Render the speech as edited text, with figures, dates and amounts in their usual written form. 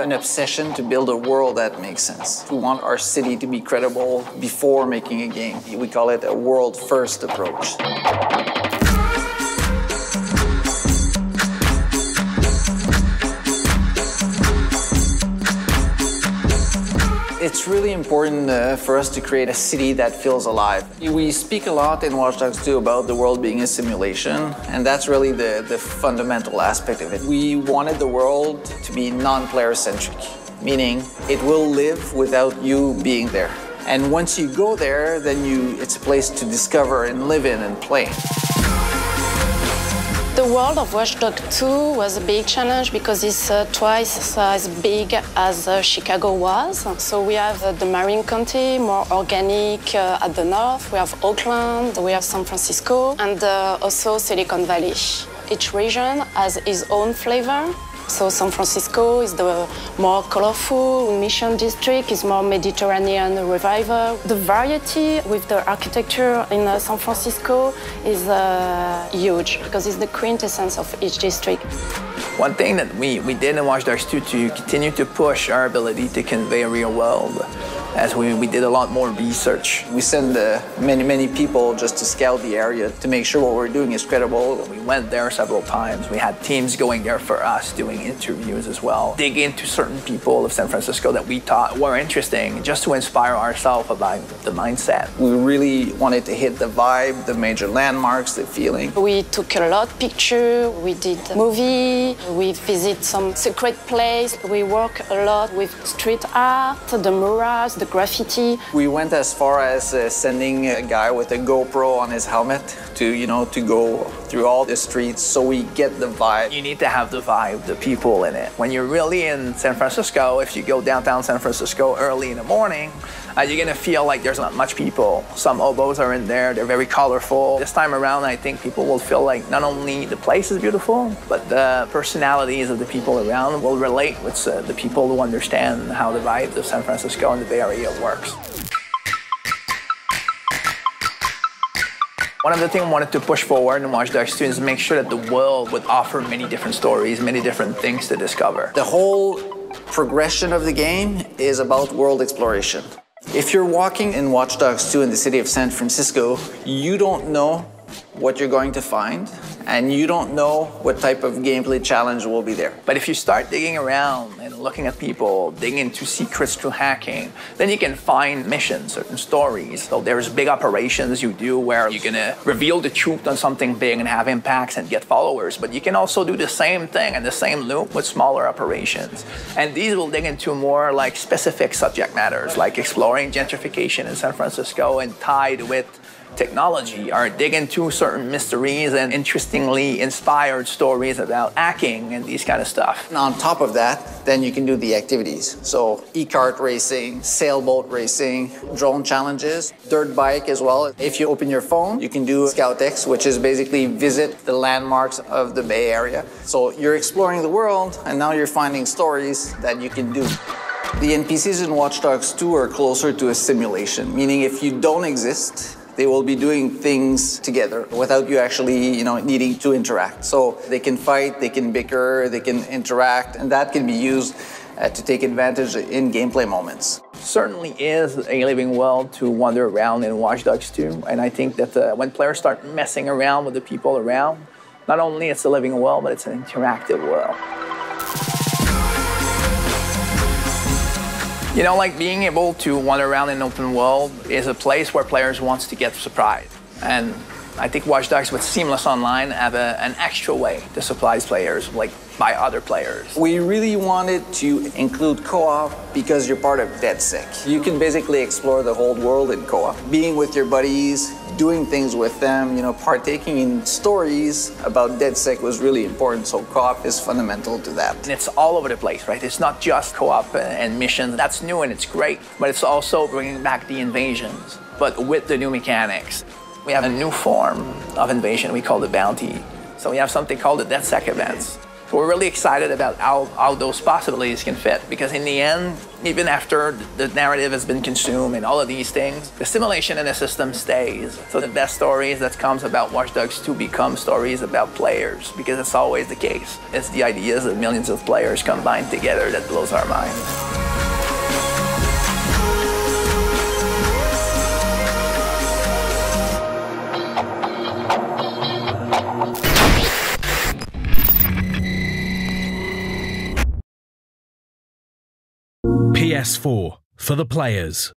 an obsession to build a world that makes sense. We want our city to be credible before making a game. We call it a world-first approach. It's really important for us to create a city that feels alive. We speak a lot in Watch Dogs 2 about the world being a simulation, and that's really the fundamental aspect of it. We wanted the world to be non-player centric, meaning it will live without you being there. And once you go there, then it's a place to discover and live in and play. The world of Watch Dogs 2 was a big challenge because it's twice as big as Chicago was. So we have the Marine County, more organic at the north. We have Oakland, we have San Francisco, and also Silicon Valley. Each region has its own flavor. So San Francisco is the more colorful, Mission District is more Mediterranean revival. The variety with the architecture in San Francisco is huge because it's the quintessence of each district. One thing that we did in Watch Dogs 2 to continue to push our ability to convey a real world, as we did a lot more research. We send many people just to scout the area to make sure what we're doing is credible. We went there several times. We had teams going there for us, doing interviews as well. Dig into certain people of San Francisco that we thought were interesting, just to inspire ourselves about the mindset. We really wanted to hit the vibe, the major landmarks, the feeling. We took a lot of pictures, we did a movie, we visit some secret place. We work a lot with street art, the murals, the graffiti. We went as far as sending a guy with a GoPro on his helmet to go through all the streets so we get the vibe. You need to have the vibe, the people in it. When you're really in San Francisco, if you go downtown San Francisco early in the morning, you're gonna feel like there's not much people. Some hobos are in there, they're very colorful. This time around, I think people will feel like not only the place is beautiful, but the personalities of the people around will relate with the people who understand how the vibe of San Francisco and the Bay Area works. One of the things I wanted to push forward in Watch Dogs 2 is make sure that the world would offer many different stories, many different things to discover. The whole progression of the game is about world exploration. If you're walking in Watch Dogs 2 in the city of San Francisco, you don't know what you're going to find, and you don't know what type of gameplay challenge will be there. But if you start digging around and looking at people, digging into secrets through hacking, then you can find missions, certain stories. So there's big operations you do where you're gonna reveal the truth on something big and have impacts and get followers. But you can also do the same thing and the same loop with smaller operations. And these will dig into more like specific subject matters, like exploring gentrification in San Francisco and tied with technology, or dig into certain mysteries and interestingly inspired stories about hacking and these kind of stuff. And on top of that, then you can do the activities. So e-kart racing, sailboat racing, drone challenges, dirt bike as well. If you open your phone, you can do Scout X, which is basically visit the landmarks of the Bay Area. So you're exploring the world, and now you're finding stories that you can do. The NPCs in Watch Dogs 2 are closer to a simulation, meaning if you don't exist, they will be doing things together without you actually, needing to interact. So they can fight, they can bicker, they can interact, and that can be used to take advantage in gameplay moments. Certainly is a living world to wander around in Watch Dogs 2, and I think that when players start messing around with the people around, not only it's a living world, but it's an interactive world. Like being able to wander around in an open world is a place where players want to get surprised. And I think Watch Dogs with Seamless Online have an extra way to surprise players, like by other players. We really wanted to include co-op because you're part of DedSec. You can basically explore the whole world in co-op. Being with your buddies, doing things with them, partaking in stories about DedSec was really important, so co-op is fundamental to that. And it's all over the place, right? It's not just co-op and missions. That's new and it's great, but it's also bringing back the invasions, but with the new mechanics. We have a new form of invasion we call the bounty. So we have something called the DedSec events. So we're really excited about how those possibilities can fit, because in the end, even after the narrative has been consumed and all of these things, the simulation in the system stays. So the best stories that comes about Watch Dogs 2 become stories about players, because it's always the case. It's the ideas of millions of players combined together that blows our mind. PS4 for the players.